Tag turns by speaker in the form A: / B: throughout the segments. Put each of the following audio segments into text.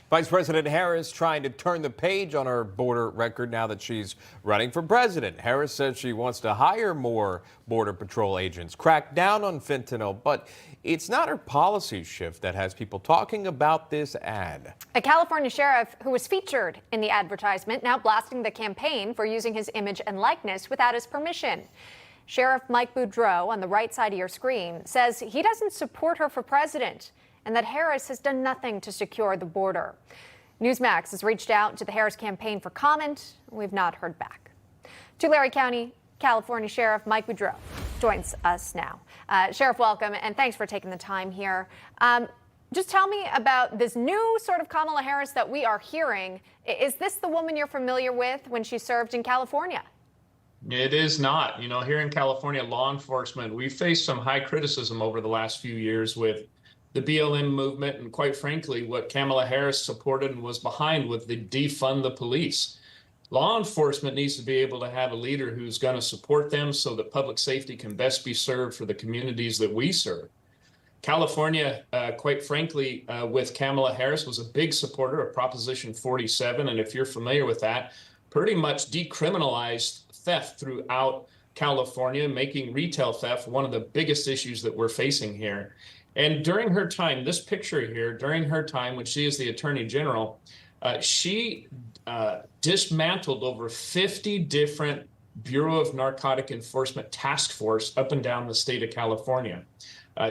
A: Vice President Harris trying to turn the page on her border record now that she's running for president. Harris says she wants to hire more Border Patrol agents, crack down on fentanyl, but it's not her policy shift that has people talking about this ad.
B: A California sheriff who was featured in the advertisement now blasting the campaign for using his image and likeness without his permission. Sheriff Mike Boudreaux, on the right side of your screen, says he doesn't support her for president and that Harris has done nothing to secure the border. Newsmax has reached out to the Harris campaign for comment. We've not heard back. Tulare County, California Sheriff Mike Boudreaux joins us now. Sheriff, welcome, and thanks for taking the time here. Just tell me about this new sort of Kamala Harris that we are hearing. Is this the woman you're familiar with when she served in California?
C: It is not. You know, here in California, law enforcement, we faced some high criticism over the last few years with the BLM movement and, quite frankly, what Kamala Harris supported and was behind with the defund the police. Law enforcement needs to be able to have a leader who's going to support them so that public safety can best be served for the communities that we serve. California, quite frankly, with Kamala Harris, was a big supporter of Proposition 47. And if you're familiar with that, pretty much decriminalized theft throughout California, making retail theft one of the biggest issues that we're facing here. And during her time, this picture here, during her time when she is the Attorney General, she dismantled over 50 different Bureau of Narcotic Enforcement task force up and down the state of California.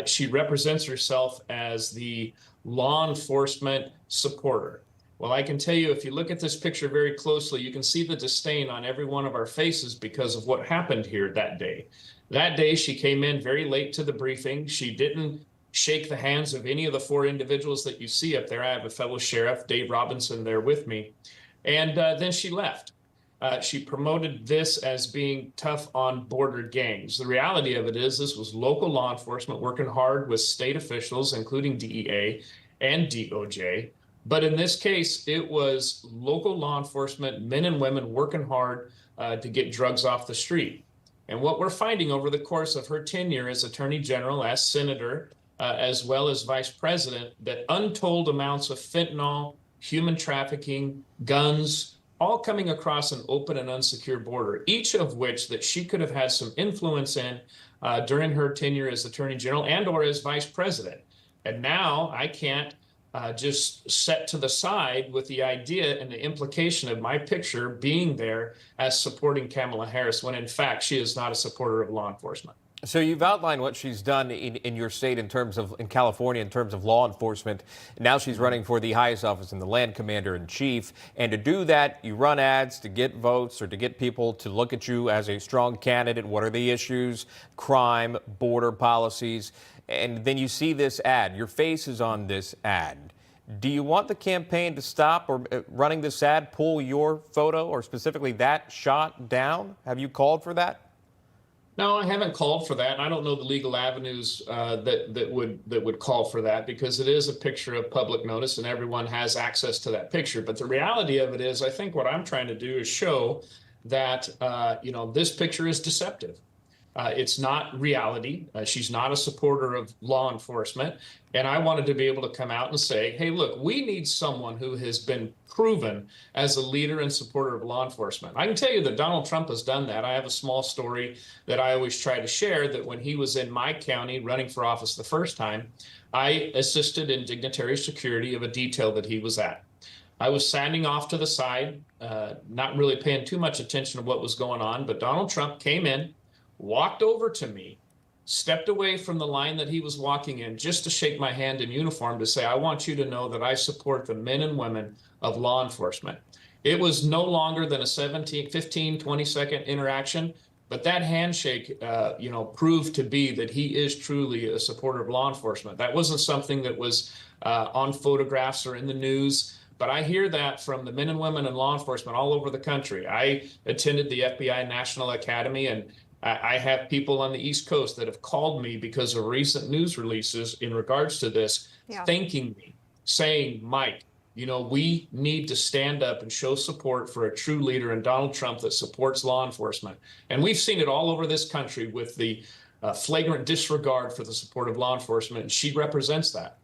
C: She represents herself as the law enforcement supporter. Well, I can tell you, if you look at this picture very closely, you can see the disdain on every one of our faces because of what happened here that day. That day, she came in very late to the briefing. She didn't shake the hands of any of the four individuals that you see up there. I have a fellow sheriff, Dave Robinson, there with me. And then she left. She promoted this as being tough on border gangs. The reality of it is this was local law enforcement working hard with state officials, including DEA and DOJ. But in this case, it was local law enforcement, men and women working hard to get drugs off the street. And what we're finding over the course of her tenure as Attorney General, as Senator, as well as Vice President, that untold amounts of fentanyl, human trafficking, guns, all coming across an open and unsecure border, each of which that she could have had some influence in during her tenure as Attorney General and or as Vice President. And now I can't just set to the side with the idea and the implication of my picture being there as supporting Kamala Harris, when in fact she is not a supporter of law enforcement.
A: So you've outlined what she's done in your state in California in terms of law enforcement. Now she's running for the highest office in the land, commander-in-chief. And to do that, you run ads to get votes or to get people to look at you as a strong candidate. What are the issues? Crime, border policies. And then you see this ad. Your face is on this ad. Do you want the campaign to stop or running this ad, pull your photo or specifically that shot down? Have you called for that?
C: No, I haven't called for that. I don't know the legal avenues that would call for that, because it is a picture of public notice and everyone has access to that picture. But the reality of it is, I think what I'm trying to do is show that this picture is deceptive. It's not reality. She's not a supporter of law enforcement. And I wanted to be able to come out and say, hey, look, we need someone who has been proven as a leader and supporter of law enforcement. I can tell you that Donald Trump has done that. I have a small story that I always try to share, that when he was in my county running for office the first time, I assisted in dignitary security of a detail that he was at. I was standing off to the side, not really paying too much attention to what was going on, but Donald Trump came in, walked over to me, stepped away from the line that he was walking in just to shake my hand in uniform to say, I want you to know that I support the men and women of law enforcement. It was no longer than a 15, 20-second interaction, but that handshake, proved to be that he is truly a supporter of law enforcement. That wasn't something that was on photographs or in the news. But I hear that from the men and women in law enforcement all over the country. I attended the FBI National Academy, and I have people on the East Coast that have called me because of recent news releases in regards to this, thanking me, saying, Mike, we need to stand up and show support for a true leader in Donald Trump that supports law enforcement. And we've seen it all over this country with the flagrant disregard for the support of law enforcement, and she represents that.